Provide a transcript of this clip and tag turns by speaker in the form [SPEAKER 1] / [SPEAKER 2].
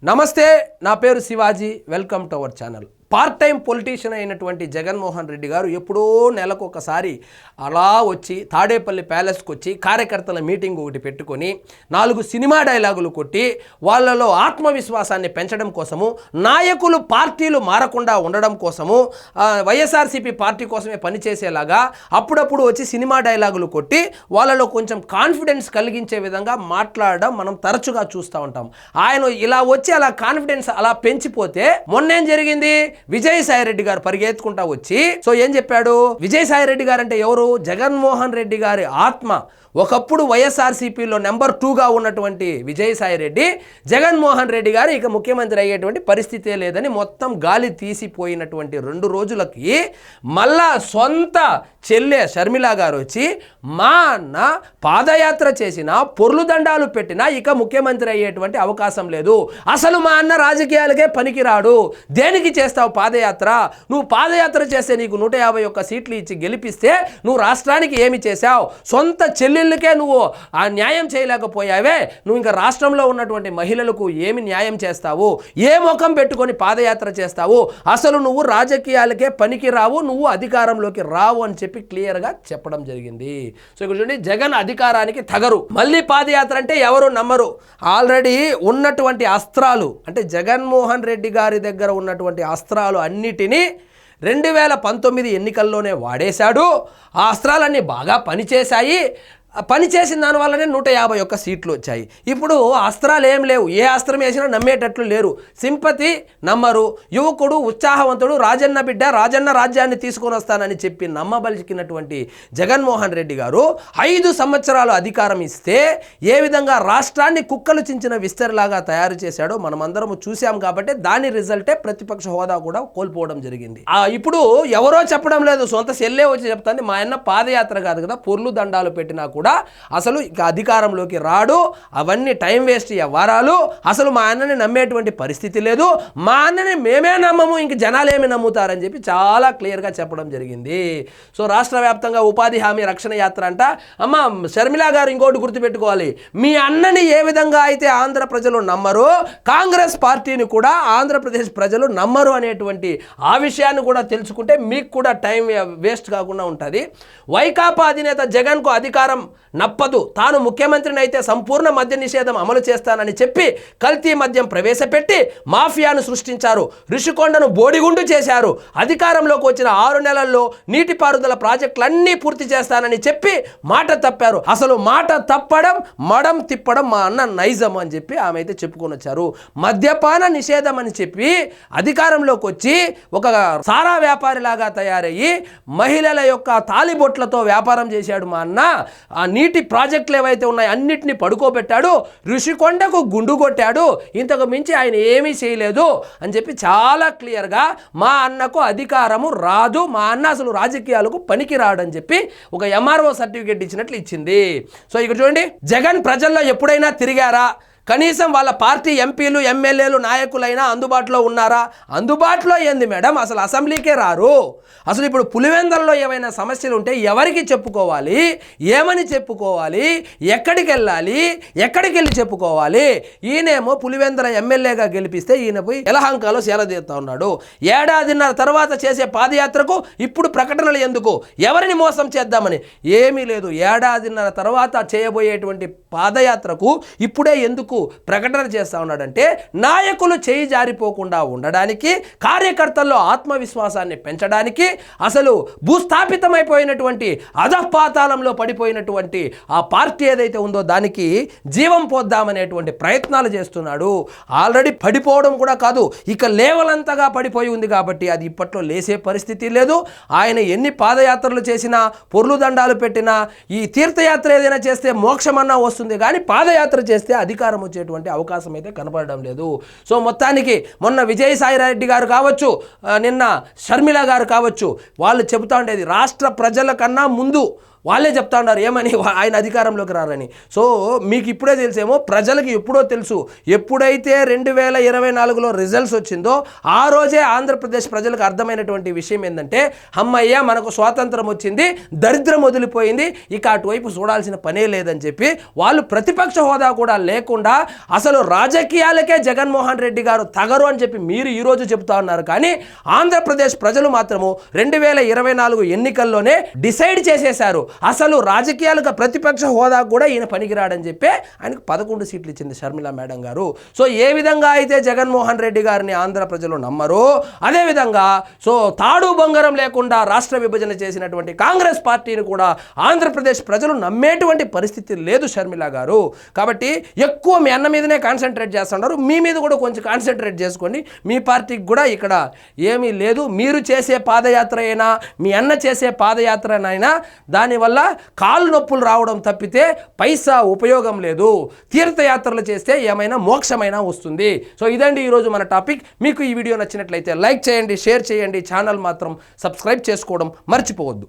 [SPEAKER 1] నమస్తే, నా పేరు Shivaji. Welcome to our channel. Part time politician అయినటువంటి జగన్మోహన్ రెడ్డి గారు ఎప్పుడో నెలకు ఒకసారి అలా వచ్చి తాడేపల్లి ప్యాలెస్కి వచ్చి కార్యకర్తల మీటింగ్ ఒకటి పెట్టుకొని 4 సినిమా డైలాగులు కొట్టి వాళ్ళలో ఆత్మవిశ్వాసాన్ని పెంచడం కోసము, నాయకులు పార్టీలు మారకుండా ఉండడం కోసము, వైఎస్ఆర్సీపీ పార్టీ కోసమే పనిచేసేలాగా అప్పుడప్పుడు వచ్చి సినిమా డైలాగులు కొట్టి వాళ్ళలో కొంచెం కాన్ఫిడెన్స్ కలిగించే విధంగా మాట్లాడడం మనం తరచుగా చూస్తూ ఉంటాం. ఆయన ఇలా వచ్చి అలా కాన్ఫిడెన్స్ అలా పెంచిపోతే మొన్నేం జరిగింది? విజయసాయిరెడ్డి గారు పరిగెత్తుకుంటా వచ్చి ఏం చెప్పాడు? విజయసాయిరెడ్డి గారు అంటే ఎవరు? జగన్మోహన్ రెడ్డి గారి ఆత్మ. ఒకప్పుడు వైఎస్ఆర్సీపీలో నెంబర్ 2గా ఉన్నటువంటి విజయసాయిరెడ్డి జగన్మోహన్ రెడ్డి గారు ఇక ముఖ్యమంత్రి అయ్యేటువంటి పరిస్థితే లేదని మొత్తం గాలి తీసిపోయినటువంటి 2 రోజులకి మళ్ళా సొంత చెల్లె షర్మిల గారు వచ్చి మా అన్న పాదయాత్ర చేసినా, పొర్లు దండాలు పెట్టినా ఇక ముఖ్యమంత్రి అయ్యేటువంటి అవకాశం లేదు, అసలు మా అన్న రాజకీయాలకే పనికిరాడు, దేనికి చేస్తావు పాదయాత్ర? నువ్వు పాదయాత్ర చేస్తే నీకు 151 సీట్లు ఇచ్చి గెలిపిస్తే నువ్వు రాష్ట్రానికి ఏమి చేశావు? సొంత చెల్లెళ్ళకే నువ్వు ఆ న్యాయం చేయలేకపోయావే, నువ్వు ఇంకా రాష్ట్రంలో ఉన్నటువంటి మహిళలకు ఏమి న్యాయం చేస్తావు? ఏ ముఖం పెట్టుకొని పాదయాత్ర చేస్తావు? అసలు నువ్వు రాజకీయాలకే పనికి రావు, నువ్వు అధికారంలోకి రావు అని చెప్పి క్లియర్గా చెప్పడం జరిగింది. ఇక్కడ చూడండి, జగన్ అధికారానికి తగరు, మళ్ళీ పాదయాత్ర అంటే ఎవరు నమ్మరు. ఆల్రెడీ ఉన్నటువంటి అస్త్రాలు అంటే జగన్మోహన్ రెడ్డి గారి దగ్గర ఉన్నటువంటి అస్త్రాలు అన్నిటినీ 2019 ఎన్నికల్లోనే వాడేశాడు. ఆ అస్త్రాలన్నీ బాగా పనిచేశాయి. పనిచేసిన దానివల్లనే 151 సీట్లు వచ్చాయి. ఇప్పుడు అస్త్రాలు ఏం లేవు, ఏ అస్త్రం వేసినా నమ్మేటట్లు లేరు. సింపతి నమ్మరు. యువకుడు ఉత్సాహవంతుడు, రాజన్న బిడ్డ, రాజన్న రాజ్యాన్ని తీసుకొని వస్తానని చెప్పి నమ్మబలికినటువంటి జగన్మోహన్ రెడ్డి గారు 5 సంవత్సరాలు అధికారం ఇస్తే ఏ విధంగా రాష్ట్రాన్ని కుక్కలు చించిన విస్తరిలాగా తయారు చేశాడో మనమందరం చూసాం. కాబట్టి దాని రిజల్టే ప్రతిపక్ష హోదా కూడా కోల్పోవడం జరిగింది. ఇప్పుడు ఎవరో చెప్పడం లేదు, సొంత సెల్లే వచ్చి చెప్తుంది మా అన్న పాదయాత్ర కాదు కదా, పొర్లు దండాలు పెట్టినా కూడా అసలు ఇక అధికారంలోకి రాడు, అవన్నీ టైం వేస్ట్ వ్యవహారాలు, అసలు మా అన్నని నమ్మేటువంటి పరిస్థితి లేదు, మా అన్నని మేమే నమ్మము, ఇంక జనాలు ఏమి నమ్ముతారని చెప్పి చాలా క్లియర్గా చెప్పడం జరిగింది. రాష్ట్ర వ్యాప్తంగా ఉపాధి హామీ రక్షణ యాత్ర అంట. అమ్మ షర్మిల గారు ఇంకోటి గుర్తుపెట్టుకోవాలి, మీ అన్నని ఏ విధంగా అయితే ఆంధ్ర ప్రజలు నమ్మరు, కాంగ్రెస్ పార్టీని కూడా ఆంధ్రప్రదేశ్ ప్రజలు నమ్మరు అనేటువంటి ఆ విషయాన్ని కూడా తెలుసుకుంటే మీకు కూడా టైం వేస్ట్ కాకుండా ఉంటుంది. వైకాపా అధినేత జగన్కు అధికారం నప్పదు, తాను ముఖ్యమంత్రిని అయితే సంపూర్ణ మద్య నిషేధం అమలు చేస్తానని చెప్పి కల్తీ మద్యం ప్రవేశపెట్టి మాఫియాను సృష్టించారు, ఋషికొండను బోడిగుండు చేశారు. అధికారంలోకి వచ్చిన 6 నెలల్లో నీటిపారుదల ప్రాజెక్టులన్నీ పూర్తి చేస్తానని చెప్పి మాట తప్పారు. అసలు మాట తప్పడం, మడం తిప్పడం మా అన్న నైజం అని చెప్పి ఆమె అయితే చెప్పుకొని వచ్చారు. మద్యపాన నిషేధం అని చెప్పి అధికారంలోకి వచ్చి ఒక సారా వ్యాపారిలాగా తయారయ్యి మహిళల యొక్క తాలిబొట్లతో వ్యాపారం చేశాడు మా అన్న. ఆ నీటి ప్రాజెక్టులు ఏవైతే ఉన్నాయో అన్నిటినీ పడుకోబెట్టాడు, ఋషికొండకు గుండు కొట్టాడు, ఇంతకు మించి ఆయన ఏమీ చేయలేదు అని చెప్పి చాలా క్లియర్గా మా అన్నకు అధికారము రాదు, మా అన్న అసలు రాజకీయాలకు పనికి రాడని చెప్పి ఒక ఎంఆర్ఓ సర్టిఫికేట్ ఇచ్చినట్లు ఇచ్చింది. ఇక్కడ చూడండి, జగన్ ప్రజల్లో ఎప్పుడైనా తిరిగారా? కనీసం వాళ్ళ పార్టీ ఎంపీలు, ఎమ్మెల్యేలు, నాయకులైనా అందుబాటులో ఉన్నారా? అందుబాటులో ఏంది మేడం, అసలు అసెంబ్లీకే రారు. అసలు ఇప్పుడు పులివెందల్లో ఏమైనా సమస్యలు ఉంటే ఎవరికి చెప్పుకోవాలి, ఏమని చెప్పుకోవాలి, ఎక్కడికి వెళ్ళాలి, ఎక్కడికి వెళ్ళి చెప్పుకోవాలి? ఈయనేమో పులివెందల ఎమ్మెల్యేగా గెలిపిస్తే ఈయన పోయి ఎలహంకాలో సేలదీరుతా ఉన్నాడు. 1.5 ఏడాది తర్వాత చేసే పాదయాత్రకు ఇప్పుడు ప్రకటనలు ఎందుకు? ఎవరిని మోసం చేద్దామని? ఏమీ లేదు. 1.5 ఏడాది తర్వాత చేయబోయేటువంటి పాదయాత్రకు ఇప్పుడే ఎందుకు ప్రకటన చేస్తా ఉన్నాడంటే నాయకులు చేయి జారిపోకుండా ఉండడానికి, కార్యకర్తల్లో ఆత్మవిశ్వాసాన్ని పెంచడానికి, అసలు భూస్థాపితమైపోయినటువంటి అధపాతాళంలో పడిపోయినటువంటి ఆ పార్టీ ఏదైతే ఉందో దానికి జీవం పోద్దామనేటువంటి ప్రయత్నాలు చేస్తున్నాడు. ఆల్రెడీ పడిపోవడం కూడా కాదు, ఇక లేవలంతగా పడిపోయి ఉంది కాబట్టి అది ఇప్పట్లో లేసే పరిస్థితి లేదు. ఆయన ఎన్ని పాదయాత్రలు చేసినా, పొర్లు దండాలు పెట్టినా, ఈ తీర్థయాత్ర ఏదైనా చేస్తే మోక్షమన్నా వస్తుంది కానీ పాదయాత్ర చేస్తే అధికారం వచ్చేటువంటి అవకాశం అయితే కనపడడం లేదు. మొత్తానికి మొన్న విజయసాయిరెడ్డి గారు కావచ్చు, నిన్న షర్మిల గారు కావచ్చు, వాళ్ళు చెబుతా ఉండేది రాష్ట్ర ప్రజల కన్నా ముందు వాళ్ళే చెప్తా ఉన్నారు ఏమని, ఆయన అధికారంలోకి రారని. సో మీకు ఇప్పుడే తెలిసేమో, ప్రజలకు ఎప్పుడో తెలుసు. ఎప్పుడైతే 2024లో రిజల్ట్స్ వచ్చిందో ఆ రోజే ఆంధ్రప్రదేశ్ ప్రజలకు అర్థమైనటువంటి విషయం ఏంటంటే, అమ్మయ్య మనకు స్వాతంత్రం వచ్చింది, దరిద్రం వదిలిపోయింది, ఇక అటువైపు చూడాల్సిన పనే లేదని చెప్పి వాళ్ళు ప్రతిపక్ష హోదా కూడా లేకుండా అసలు రాజకీయాలకే జగన్మోహన్ రెడ్డి గారు తగరు అని చెప్పి మీరు ఈరోజు చెబుతా ఉన్నారు. కానీ ఆంధ్రప్రదేశ్ ప్రజలు మాత్రము 2024 ఎన్నికల్లోనే డిసైడ్ చేసేశారు, అసలు రాజకీయాలకు ప్రతిపక్ష హోదా కూడా ఈయన పనికిరాడని చెప్పి ఆయనకు 11 సీట్లు ఇచ్చింది షర్మిల మేడం గారు. సో ఏ విధంగా అయితే జగన్మోహన్ రెడ్డి గారిని ఆంధ్ర ప్రజలు నమ్మరో, అదేవిధంగా సో తాడు బంగారం లేకుండా రాష్ట్ర విభజన చేసినటువంటి కాంగ్రెస్ పార్టీని కూడా ఆంధ్రప్రదేశ్ ప్రజలు నమ్మేటువంటి పరిస్థితి లేదు షర్మిల గారు. కాబట్టి ఎక్కువ మీ అన్న మీదనే కాన్సన్ట్రేట్ చేస్తున్నారు, మీ మీద కూడా కొంచెం కాన్సన్ట్రేట్ చేసుకోండి. మీ పార్టీకి కూడా ఇక్కడ ఏమీ లేదు. మీరు చేసే పాదయాత్ర అయినా, మీ అన్న చేసే పాదయాత్రనైనా దానివల్ల కాళ్ళు నొప్పులు రావడం తప్పితే పైసా ఉపయోగం లేదు. తీర్థయాత్రలు చేస్తే ఏమైనా మోక్షమైనా వస్తుంది. సో ఇదండి ఈరోజు మన టాపిక్. మీకు ఈ వీడియో నచ్చినట్లయితే లైక్ చేయండి, షేర్ చేయండి, ఛానల్ మాత్రం సబ్స్క్రైబ్ చేసుకోవడం మర్చిపోవద్దు.